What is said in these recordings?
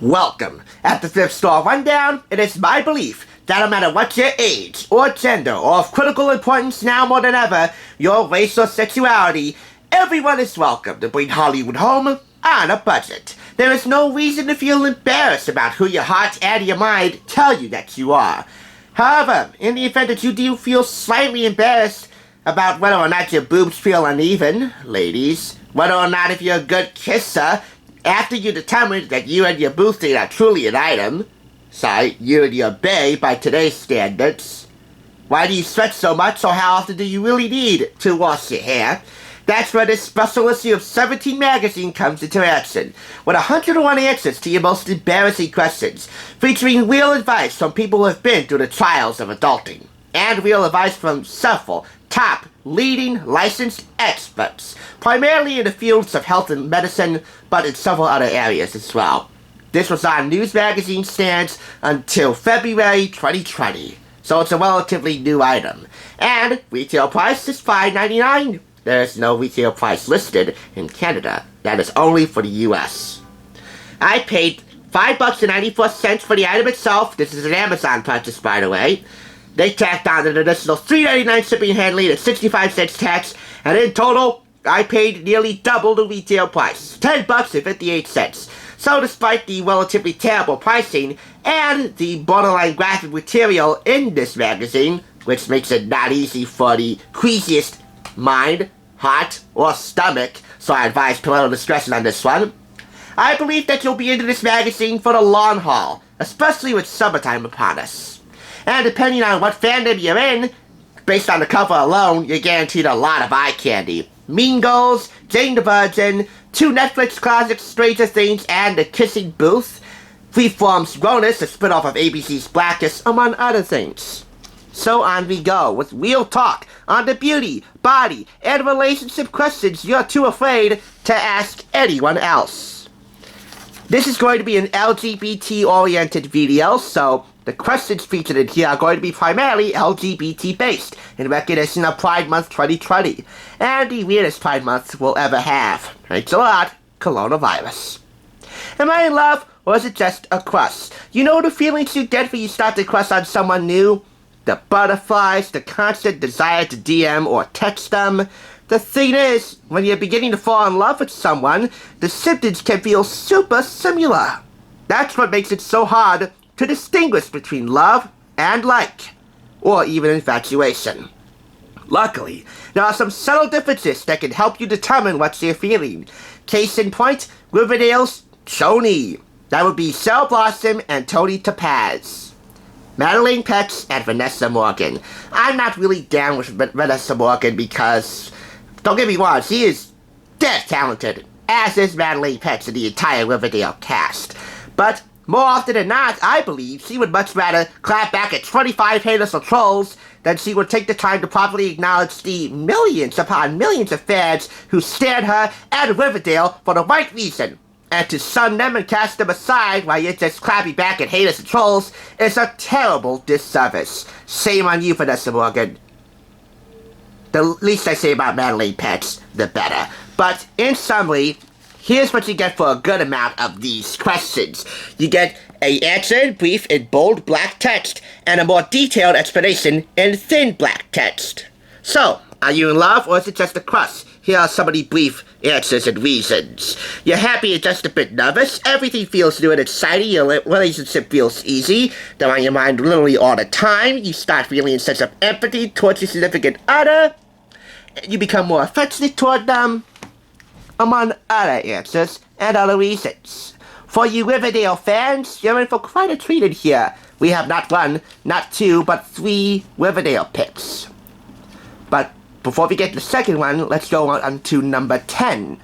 Welcome. At the Thrift Store Rundown, it is my belief that no matter what your age or gender or of critical importance now more than ever, your race or sexuality, everyone is welcome to bring Hollywood home on a budget. There is no reason to feel embarrassed about who your heart and your mind tell you that you are. However, in the event that you do feel slightly embarrassed about whether or not your boobs feel uneven, ladies, whether or not if you're a good kisser, after you determine that you and your boo thing are truly an item, you and your bae by today's standards, why do you sweat so much, or how often do you really need to wash your hair? That's where this special issue of 17 magazine comes into action, with 101 answers to your most embarrassing questions, featuring real advice from people who have been through the trials of adulting, and real advice from several top leading licensed experts, primarily in the fields of health and medicine, but in several other areas as well. This was on news magazine stands until February 2020, so it's a relatively new item. And retail price is $5.99. There is no retail price listed in Canada. That is only for the US. I paid $5.94 for the item itself. This is an Amazon purchase, by the way. They tacked on an additional $3.99 shipping and handling and 65 cents tax, and in total, I paid nearly double the retail price, $10.58. So despite the relatively terrible pricing and the borderline graphic material in this magazine, which makes it not easy for the queasiest mind, heart, or stomach, so I advise parental discretion on this one, I believe that you'll be into this magazine for the long haul, especially with summertime upon us. And depending on what fandom you're in, based on the cover alone, you're guaranteed a lot of eye candy. Mean Girls, Jane the Virgin, 2 Netflix classics, Stranger Things, and The Kissing Booth, Freeform's Bonus, a spin-off of ABC's Blackish, among other things. So on we go, with real talk on the beauty, body, and relationship questions you're too afraid to ask anyone else. This is going to be an LGBT-oriented video, so the questions featured in here are going to be primarily LGBT-based, in recognition of Pride Month 2020, and the weirdest Pride Month we'll ever have. Thanks a lot, coronavirus. Am I in love, or is it just a crush? You know the feelings you get when you start to crush on someone new? The butterflies, the constant desire to DM or text them. The thing is, when you're beginning to fall in love with someone, the symptoms can feel super similar. That's what makes it so hard to distinguish between love and like, or even infatuation. Luckily, there are some subtle differences that can help you determine what you're feeling. Case in point, Riverdale's Tony. That would be Sarah Blossom and Tony Topaz. Madeline Petz and Vanessa Morgan. I'm not really down with Vanessa Morgan because, don't get me wrong, she is dead talented, as is Madeline Petz and the entire Riverdale cast. But more often than not, I believe she would much rather clap back at 25 haters or trolls than she would take the time to properly acknowledge the millions upon millions of fans who stand her and Riverdale for the right reason. And to shun them and cast them aside while you're just clapping back at haters and trolls is a terrible disservice. Shame on you, Vanessa Morgan. The least I say about Madeline Petz, the better. But in summary, here's what you get for a good amount of these questions. You get an answer in brief in bold black text, and a more detailed explanation in thin black text. So, are you in love, or is it just a crush? Here are some of the brief answers and reasons. You're happy and just a bit nervous. Everything feels new and exciting. Your relationship feels easy. They're on your mind literally all the time. You start feeling a sense of empathy towards your significant other. You become more affectionate toward them, among other answers and other reasons. For you Riverdale fans, you're in for quite a treat in here. We have not 1, not 2, but 3 Riverdale picks. But before we get to the second one, let's go on to number 10.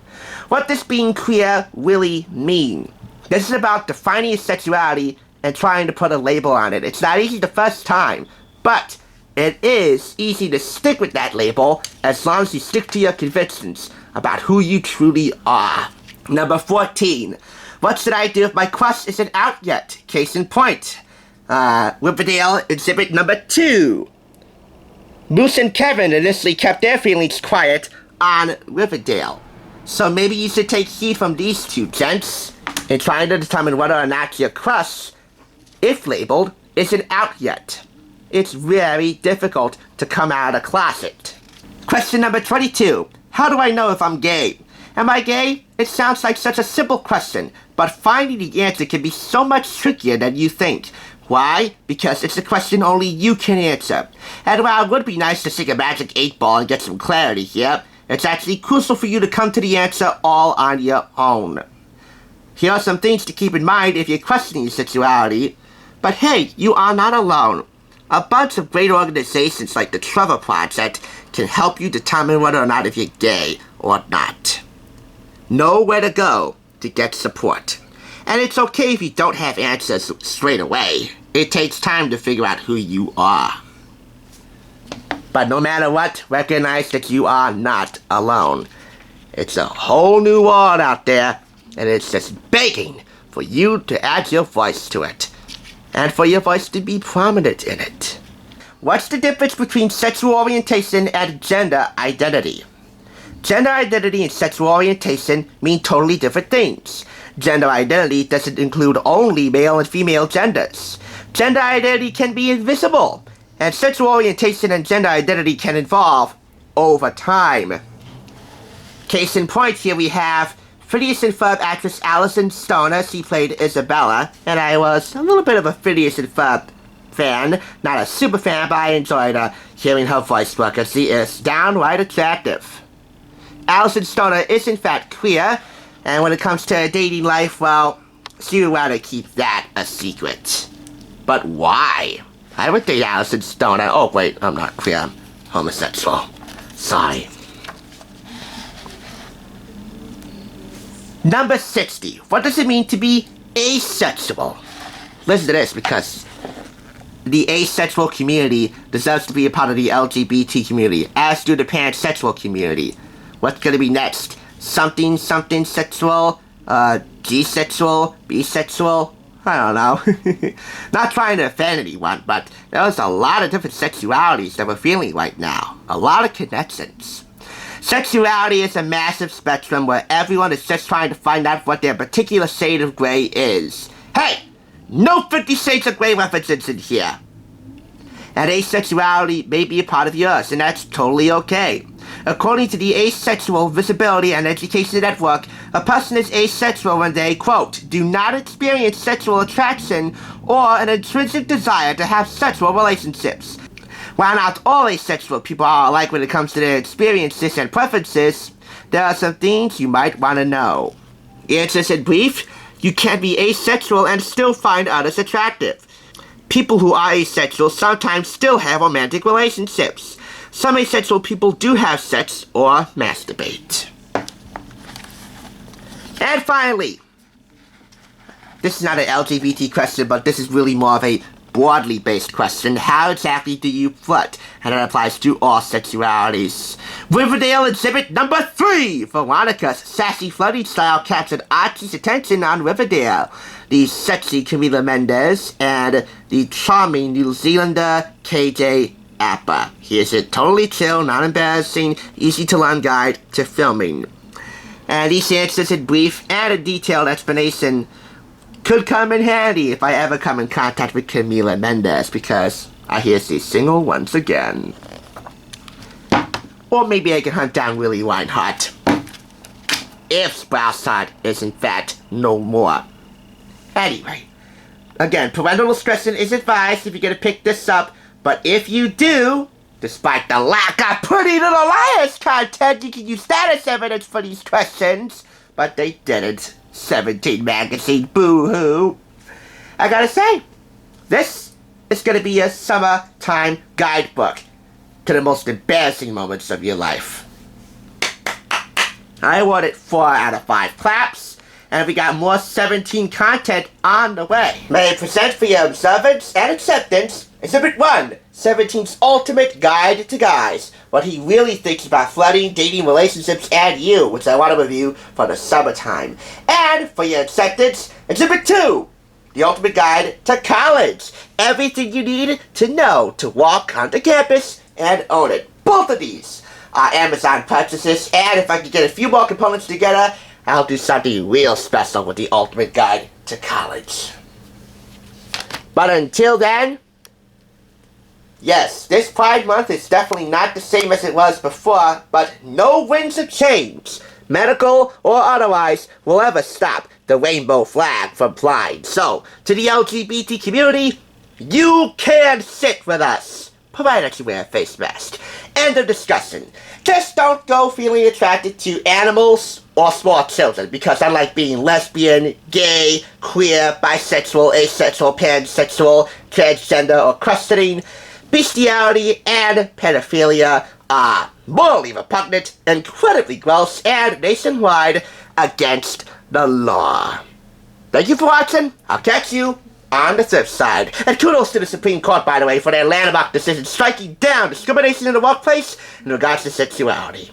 What does being queer really mean? This is about defining your sexuality and trying to put a label on it. It's not easy the first time, but it is easy to stick with that label as long as you stick to your convictions about who you truly are. Number 14. What should I do if my crush isn't out yet? Case in point. Riverdale exhibit number 2. Moose and Kevin initially kept their feelings quiet on Riverdale. So maybe you should take heed from these two gents in trying to determine whether or not your crush, if labeled, isn't out yet. It's very difficult to come out of the closet. Question number 22. How do I know if I'm gay? Am I gay? It sounds like such a simple question, but finding the answer can be so much trickier than you think. Why? Because it's a question only you can answer. And while it would be nice to stick a magic 8-ball and get some clarity here, it's actually crucial for you to come to the answer all on your own. Here are some things to keep in mind if you're questioning your sexuality. But hey, you are not alone. A bunch of great organizations like the Trevor Project can help you determine whether or not if you're gay or not. Know where to go to get support. And it's okay if you don't have answers straight away. It takes time to figure out who you are. But no matter what, recognize that you are not alone. It's a whole new world out there, and it's just begging for you to add your voice to it. And for your voice to be prominent in it. What's the difference between sexual orientation and gender identity? Gender identity and sexual orientation mean totally different things. Gender identity doesn't include only male and female genders. Gender identity can be invisible, and sexual orientation and gender identity can evolve over time. Case in point, here we have Phineas and Ferb actress Alison Stoner. She played Isabella, and I was a little bit of a Phineas and Ferb fan. Not a super fan, but I enjoyed hearing her voice work, as she is downright attractive. Alison Stoner is in fact queer, and when it comes to her dating life, well, she would rather keep that a secret. But why? I would date Alison Stoner. Oh wait, I'm not queer, I'm homosexual. Sorry. Number 60. What does it mean to be asexual? Listen to this, because the asexual community deserves to be a part of the LGBT community, as do the pansexual community. What's gonna be next? Something sexual? G-sexual? Bisexual? I don't know. Not trying to offend anyone, but there's a lot of different sexualities that we're feeling right now. A lot of connections. Sexuality is a massive spectrum where everyone is just trying to find out what their particular shade of gray is. Hey! No 50 Shades of Grey references in here! And asexuality may be a part of yours, and that's totally okay. According to the Asexual Visibility and Education Network, a person is asexual when they, quote, do not experience sexual attraction or an intrinsic desire to have sexual relationships. While not all asexual people are alike when it comes to their experiences and preferences, there are some things you might want to know. Answers in brief, you can be asexual and still find others attractive. People who are asexual sometimes still have romantic relationships. Some asexual people do have sex or masturbate. And finally, this is not an LGBT question, but this is really more of a broadly based question. How exactly do you flirt? And it applies to all sexualities. Riverdale exhibit number 3! Veronica's sassy flirting style captured Archie's attention on Riverdale. The sexy Camila Mendes and the charming New Zealander KJ Appa. Here's a totally chill, non-embarrassing, easy-to-learn guide to filming. And these answers in brief and a detailed explanation could come in handy if I ever come in contact with Camila Mendes, because I hear she's single once again. Or maybe I can hunt down Willie Reinhardt, if Sprouse is in fact no more. Anyway, again, parental discretion is advised if you're gonna pick this up, but if you do, despite the lack of Pretty Little Liars content, you can use that as evidence for these questions, but they didn't. 17 magazine, boo-hoo. I gotta say, this is gonna be a summertime guidebook to the most embarrassing moments of your life. I award it 4 out of 5 claps, and we got more 17 content on the way. May I present for your observance and acceptance Exhibit 1, 17's ultimate guide to guys. What he really thinks about flirting, dating, relationships, and you, which I want to review for the summertime. And for your acceptance, Exhibit 2, the ultimate guide to college. Everything you need to know to walk onto campus and own it. Both of these are Amazon purchases, and if I could get a few more components together, I'll do something real special with the ultimate guide to college. But until then, yes, this Pride Month is definitely not the same as it was before, but no winds of change, medical or otherwise, will ever stop the rainbow flag from flying. So, to the LGBT community, you can sit with us, provided you wear a face mask. End of discussion. Just don't go feeling attracted to animals or small children, because unlike being lesbian, gay, queer, bisexual, asexual, pansexual, transgender, or crustating, bestiality and pedophilia are morally repugnant, incredibly gross, and nationwide against the law. Thank you for watching. I'll catch you on the flip side. And kudos to the Supreme Court, by the way, for their landmark decision striking down discrimination in the workplace in regards to sexuality.